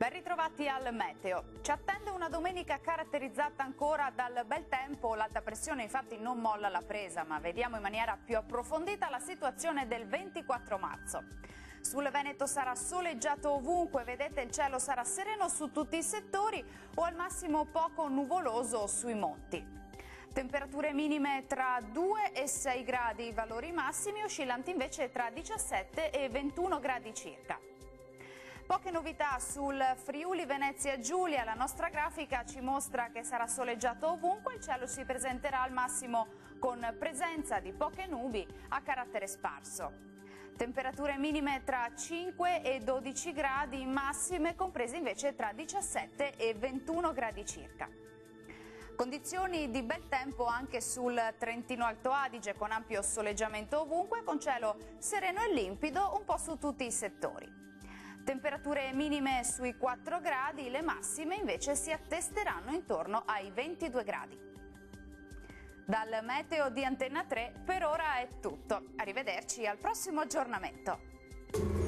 Ben ritrovati al meteo. Ci attende una domenica caratterizzata ancora dal bel tempo, l'alta pressione infatti non molla la presa, ma vediamo in maniera più approfondita la situazione del 24 marzo. Sul Veneto sarà soleggiato ovunque, vedete il cielo sarà sereno su tutti i settori o al massimo poco nuvoloso sui monti. Temperature minime tra 2 e 6 gradi, valori massimi oscillanti invece tra 17 e 21 gradi circa. Poche novità sul Friuli Venezia Giulia, la nostra grafica ci mostra che sarà soleggiato ovunque, il cielo si presenterà al massimo con presenza di poche nubi a carattere sparso. Temperature minime tra 5 e 12 gradi, massime comprese invece tra 17 e 21 gradi circa. Condizioni di bel tempo anche sul Trentino Alto Adige con ampio soleggiamento ovunque, con cielo sereno e limpido un po' su tutti i settori. Temperature minime sui 4 gradi, le massime invece si attesteranno intorno ai 22 gradi. Dal meteo di Antenna 3 per ora è tutto. Arrivederci al prossimo aggiornamento.